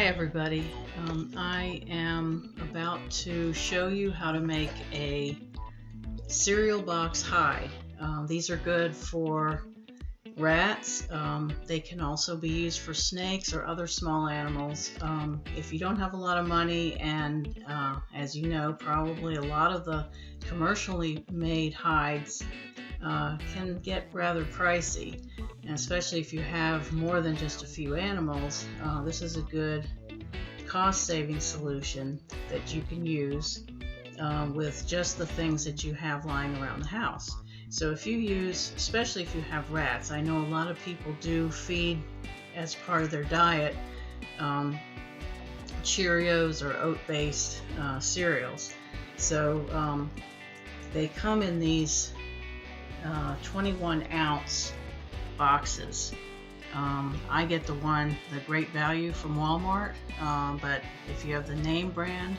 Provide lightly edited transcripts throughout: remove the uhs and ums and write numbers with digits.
Hi everybody, I am about to show you how to make a cereal box hide. These are good for rats. They can also be used for snakes or other small animals. If you don't have a lot of money, and as you know, probably a lot of the commercially made hides can get rather pricey, and especially if you have more than just a few animals, this is a good cost-saving solution that you can use with just the things that you have lying around the house. So if you use, especially if you have rats, I know a lot of people do feed as part of their diet Cheerios or oat-based cereals. So they come in these 21-ounce boxes. I get the Great Value from Walmart, but if you have the name brand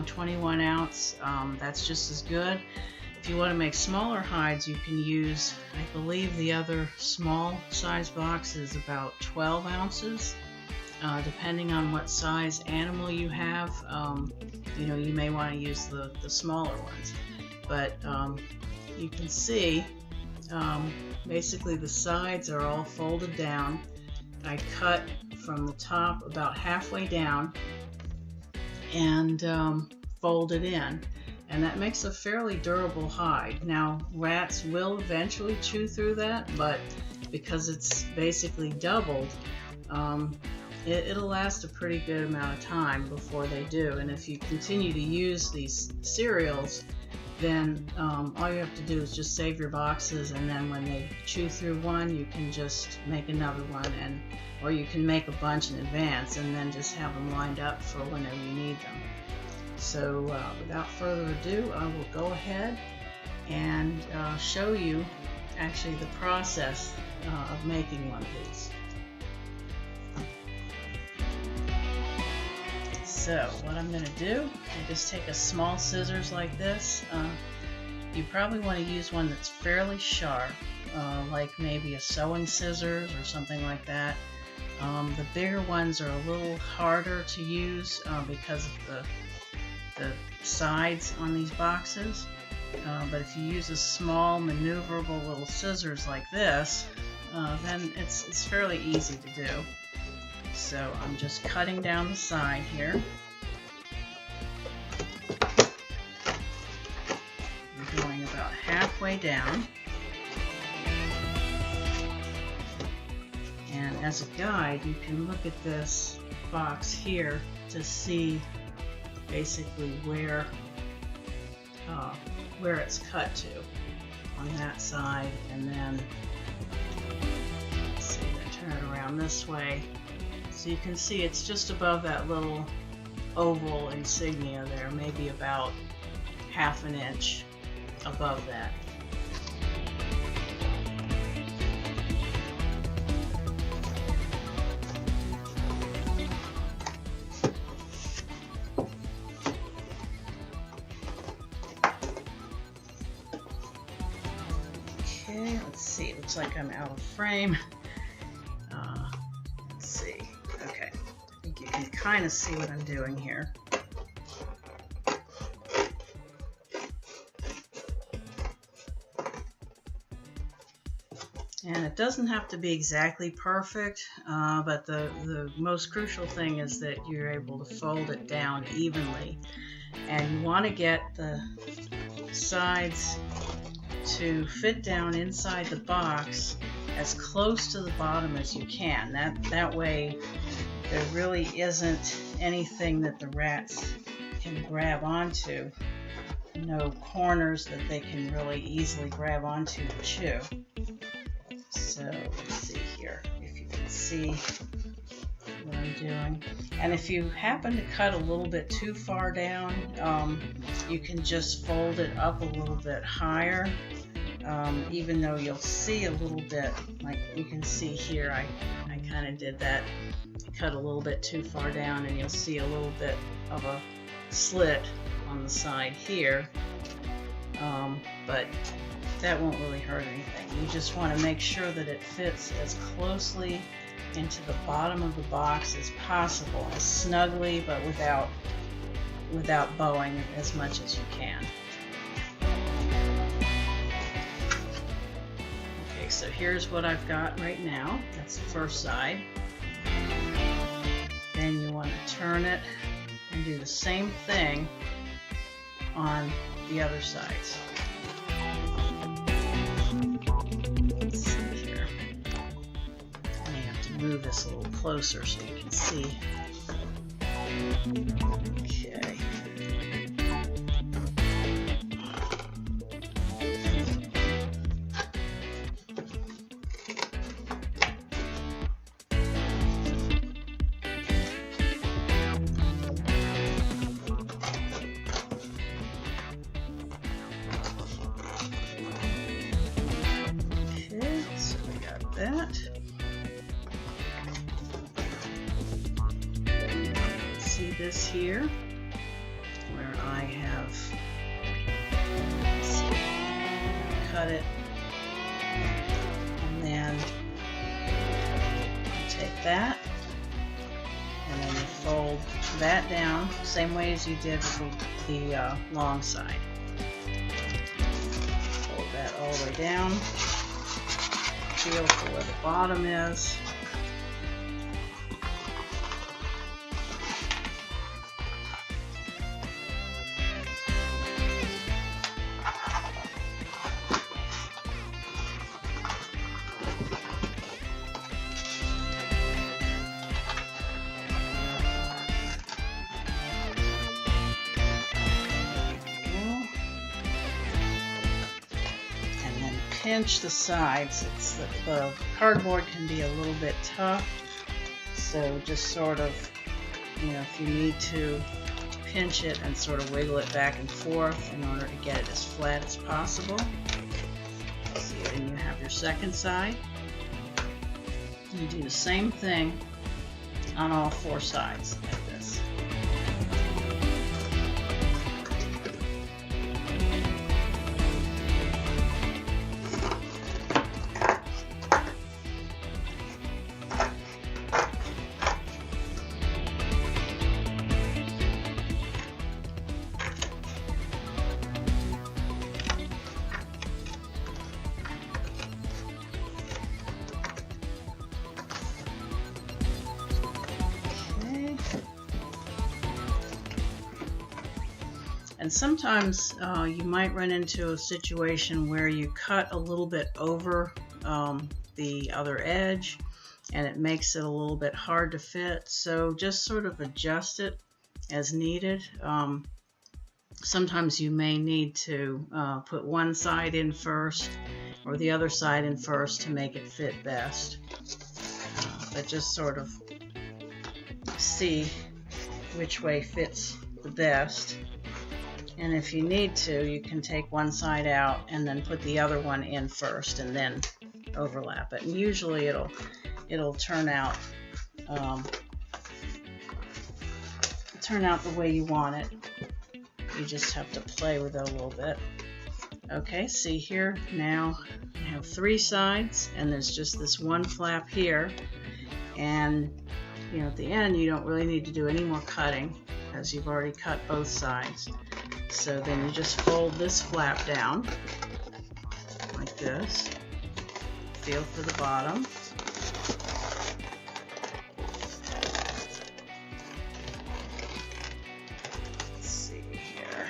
21 ounce, that's just as good. If you want to make smaller hides, you can use, I believe the other small size box is about 12 ounces. Depending on what size animal you have, you know, you may want to use the smaller ones. But you can see basically the sides are all folded down. I cut from the top about halfway down and fold it in, and that makes a fairly durable hide. Now rats will eventually chew through that, but because it's basically doubled, it'll last a pretty good amount of time before they do. And if you continue to use these cereals, then all you have to do is just save your boxes, and then when they chew through one, you can just make another one, or you can make a bunch in advance and then just have them lined up for whenever you need them. So without further ado, I will go ahead and show you actually the process of making one of these. So what I'm going to do, I just take a small scissors like this. You probably want to use one that's fairly sharp, like maybe a sewing scissors or something like that. The bigger ones are a little harder to use because of the sides on these boxes. But if you use a small maneuverable little scissors like this, then it's fairly easy to do. So I'm just cutting down the side here. I'm going about halfway down. And as a guide, you can look at this box here to see basically where it's cut to on that side, and then let's see, turn it around this way. So you can see it's just above that little oval insignia there, maybe about ½ an inch above that. Okay, let's see, it looks like I'm out of frame. Let's see. Okay, I think you can kind of see what I'm doing here. And it doesn't have to be exactly perfect, but the most crucial thing is that you're able to fold it down evenly. And you want to get the sides to fit down inside the box as close to the bottom as you can. That way there really isn't anything that the rats can grab onto. No corners that they can really easily grab onto and chew. So let's see here if you can see what I'm doing. And if you happen to cut a little bit too far down, you can just fold it up a little bit higher. Even though you'll see a little bit, like you can see here, I kind of did that. I cut a little bit too far down, and you'll see a little bit of a slit on the side here. But that won't really hurt anything. You just want to make sure that it fits as closely into the bottom of the box as possible, as snugly but without bowing as much as you can. Okay, so here's what I've got right now. That's the first side. Then you want to turn it and do the same thing on the other sides. Let's see here. I may have to move this a little closer so you can see. Okay. That. See this here, where I have cut it, and then take that, and then you fold that down, same way as you did for the long side. Fold that all the way down. Feel for where the bottom is. Pinch the sides. The cardboard can be a little bit tough, so just sort of, if you need to, pinch it and sort of wiggle it back and forth in order to get it as flat as possible. See, then you have your second side. You do the same thing on all four sides like this. And sometimes you might run into a situation where you cut a little bit over the other edge and it makes it a little bit hard to fit. So just sort of adjust it as needed. Sometimes you may need to put one side in first or the other side in first to make it fit best. But just sort of see which way fits the best. And if you need to, you can take one side out and then put the other one in first and then overlap it. And usually it'll turn out the way you want it. You just have to play with it a little bit. Okay, see here, now I have three sides and there's just this one flap here. And at the end you don't really need to do any more cutting because you've already cut both sides. So then you just fold this flap down like this. Feel for the bottom. Let's see here.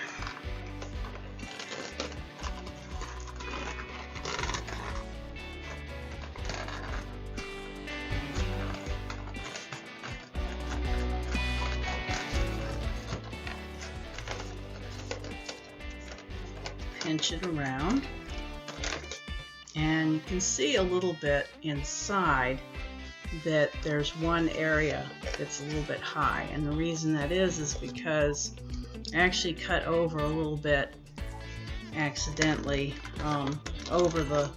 Pinch it around, and you can see a little bit inside that there's one area that's a little bit high, and the reason that is because I actually cut over a little bit accidentally over the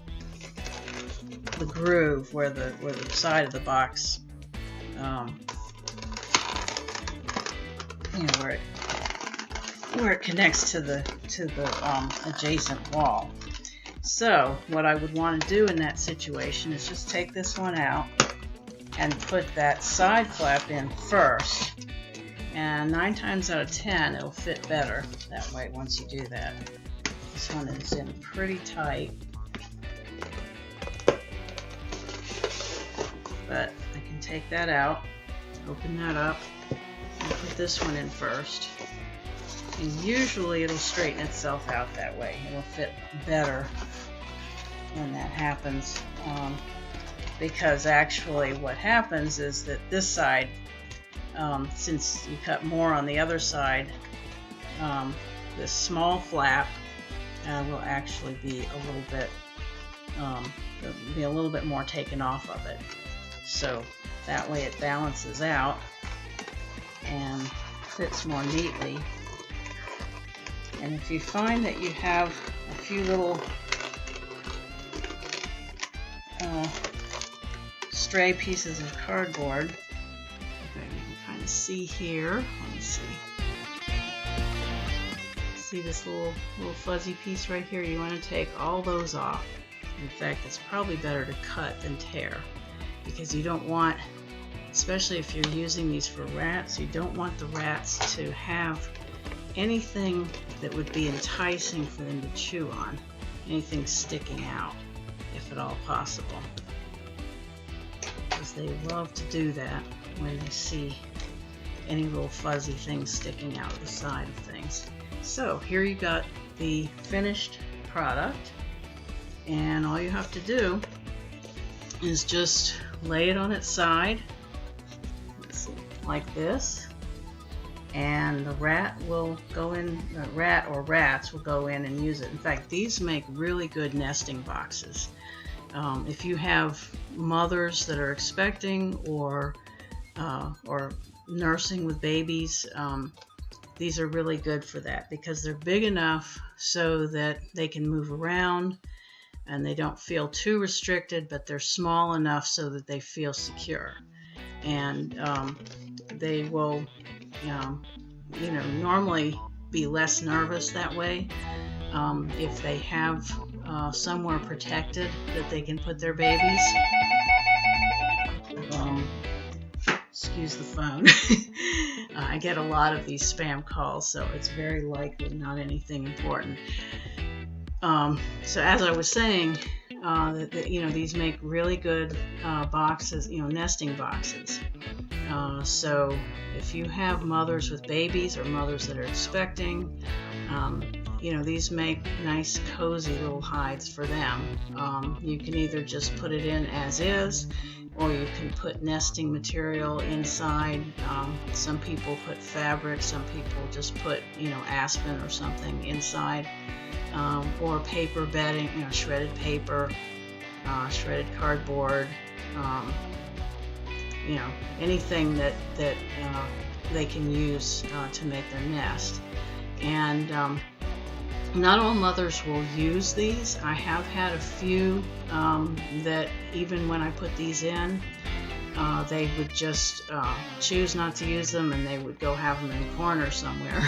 groove where the side of the box where it connects to the adjacent wall. So what I would want to do in that situation is just take this one out and put that side flap in first. And 9 times out of 10, it'll fit better that way once you do that. This one is in pretty tight, but I can take that out, open that up, and put this one in first. And usually it'll straighten itself out that way. It'll fit better when that happens, because actually what happens is that this side, since you cut more on the other side, this small flap will actually be a little bit more taken off of it. So that way it balances out and fits more neatly. And if you find that you have a few little stray pieces of cardboard, okay, you can kind of see here. Let me see. See this little fuzzy piece right here? You want to take all those off. In fact, it's probably better to cut than tear, because you don't want, especially if you're using these for rats, you don't want the rats to have anything that would be enticing for them to chew on, anything sticking out, if at all possible, because they love to do that when they see any little fuzzy things sticking out of the side of things. So here you got the finished product, and all you have to do is just lay it on its side, let's see, like this, and the rat will go in, the rat or rats will go in and use it. In fact, these make really good nesting boxes. If you have mothers that are expecting or nursing with babies, these are really good for that, because they're big enough so that they can move around and they don't feel too restricted, but they're small enough so that they feel secure. And they will normally be less nervous that way if they have somewhere protected that they can put their babies. Excuse the phone. I get a lot of these spam calls, so it's very likely not anything important. So as I was saying, these make really good boxes, nesting boxes. So if you have mothers with babies or mothers that are expecting, these make nice cozy little hides for them. You can either just put it in as is, or you can put nesting material inside. Some people put fabric, some people just put aspen or something inside, or paper bedding, shredded paper, shredded cardboard, anything that they can use to make their nest. And not all mothers will use these. I have had a few that even when I put these in, they would just choose not to use them, and they would go have them in a corner somewhere.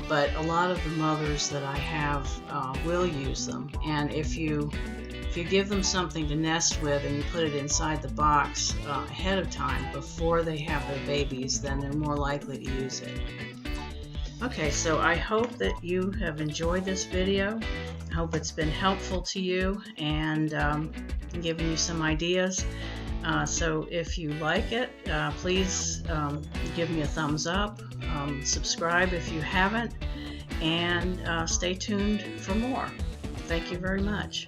But a lot of the mothers that I have will use them. And if you give them something to nest with and you put it inside the box ahead of time before they have their babies, then they're more likely to use it. Okay, so I hope that you have enjoyed this video. I hope it's been helpful to you and given you some ideas. So if you like it, please give me a thumbs up, subscribe if you haven't, and stay tuned for more. Thank you very much.